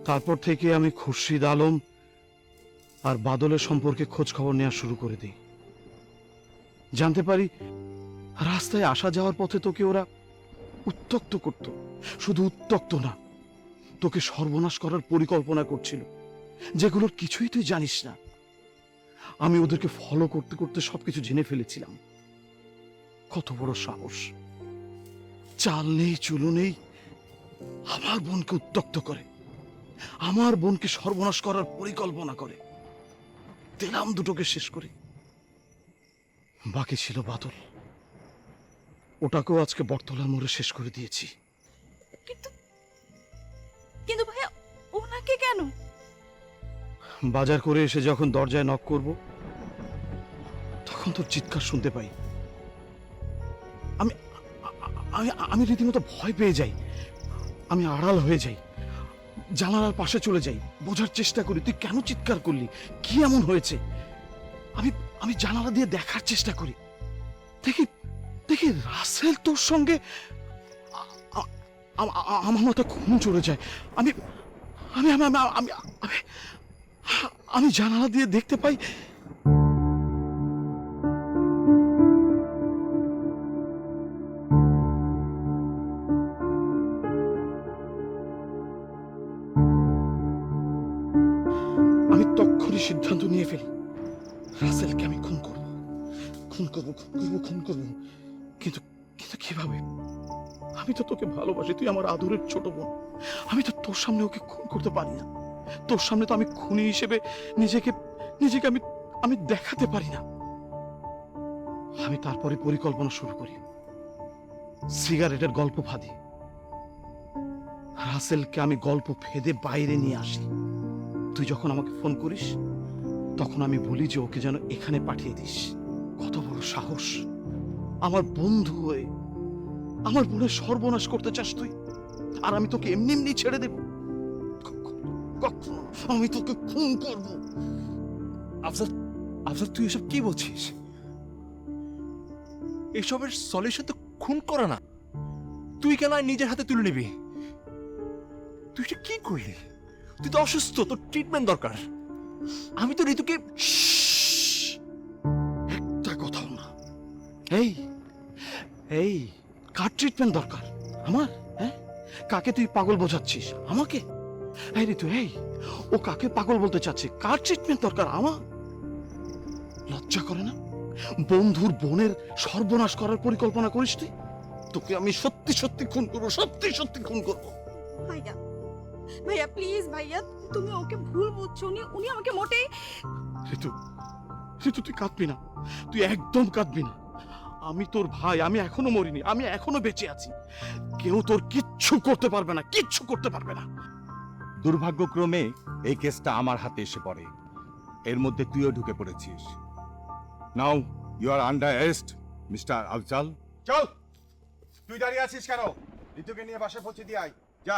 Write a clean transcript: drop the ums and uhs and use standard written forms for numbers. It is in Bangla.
তারপর থেকে আমি খুরশিদ আলম আর বাদলের সম্পর্কে খোঁজ খবর নেওয়া শুরু করে দিই। জানতে পারি রাস্তায় আসা যাওয়ার পথে তোকে ওরা উত্ত্যক্ত করত। শুধু উত্ত্যক্ত না, তোকে সর্বনাশ করার পরিকল্পনা করছিল, যেগুলোর কিছুই তুই জানিস না। আমি ওদেরকে ফলো করতে করতে সবকিছু জেনে ফেলেছিলাম। কত বড় সাহস! চাল নেই, চুলো নেই, আমার বোনকে উত্ত্যক্ত করে, আমার বোনকে সর্বনাশ করার পরিকল্পনা করে। দিলাম দুটোকে শেষ করে। বাকি ছিল বাদল, ওটাকেও আজকে বটতলার মোড়ে শেষ করে দিয়েছি। কিন্তু কিন্তু ভাইয়া, ওনাকে কেন? বাজার করে এসে যখন দরজায় নক করব, তখন তোর চিৎকার শুনতে পাই। আমি আমি আমি রীতিমতো ভয় পেয়ে যাই। আমি আড়াল হয়ে যাই, জানালার পাশে চলে যাই, বোঝার চেষ্টা করি তুই কেন চিৎকার করলি, কি এমন হয়েছে। আমি আমি জানালা দিয়ে দেখার চেষ্টা করি, দেখি দেখি রাসেল তোর সঙ্গে। আমার মাথা খুন চড়ে যায়। আমি আমি আমি আমি আমি আমি আমি জানালা দিয়ে দেখতে পাই আমি তক্ষুনি সিদ্ধান্ত নিয়ে ফেলি, রাসেলকে আমি খুন করব, খুন করব, খুন করব, খুন করব। কিন্তু কিন্তু কিভাবে? আমি তো তোকে ভালোবাসি, তুই আমার আদরের ছোট বোন। আমি তো তোর সামনে ওকে খুন করতে পারি না। তোর সামনে তো আমি খুনি হিসেবে নিজেকে নিজেকে আমি আমি দেখাতে পারি না। আমি তারপরে পরিকল্পনা শুরু করি, সিগারেটের গল্প ফাঁদি। রাসেলকে আমি গল্প ফেদে বাইরে নিয়ে আসি। তুই যখন আমাকে ফোন করিস, তখন আমি বলি যে ওকে যেন এখানে পাঠিয়ে দিস। কত বড় সাহস! আমার বন্ধু হয়ে আমার বোনের সর্বনাশ করতে চাস তুই, আর আমি তোকে এমনি এমনি ছেড়ে দেব? কখনো আমি তোকে খুন করব। আফজাল, আফজাল, তুই এসব কি বলছিস? এসবের সলিউশন তো খুন করা না। তুই কেন আর নিজের হাতে তুলে নিবি? তুই এটা কি করলি? তুই তো অসুস্থ, তোর ট্রিটমেন্ট দরকার। আমি তো ঋতুকে। একটা কথাও না। এই এই কার ট্রিটমেন্ট দরকার? আমার? হ্যাঁ, কাকে তুই পাগল বোঝাচ্ছিস? আমাকে? এই ঋতু, এই ও কাকে পাগল বলতে চাচ্ছে? কার ট্রিটমেন্ট দরকার? আমার? লজ্জা করে না? বন্ধুর বোনের সর্বনাশ করার পরিকল্পনা করিস তুই? তোকে আমি সত্যি সত্যি খুন করবো, সত্যি সত্যি খুন করবো। ভাইয়া, ভাইয়া প্লিজ ভাইয়া, তুমি ওকে ভুল বুঝছো। উনি উনি আমাকে মোটেই। ঋতু, ঋতু তুই কাঁদবি না, তুই একদম কাঁদবি না। আমি তোর ভাই, আমি এখনো মরিনি, আমি এখনো বেঁচে আছি। কেউ তোর কিচ্ছু করতে পারবে না, কিচ্ছু করতে পারবে না। দুর্ভাগ্যক্রমে এই কেসটা আমার হাতে এসে পড়ে। এর মধ্যে তুইও ঢুকে পড়েছিস। Now you are under arrest, mister Afzal. চল, তুই দাঁড়িয়ে আছিস কেন? ঋতুকে নিয়ে বাসায় পৌঁছে দিয়ে আয়, যা।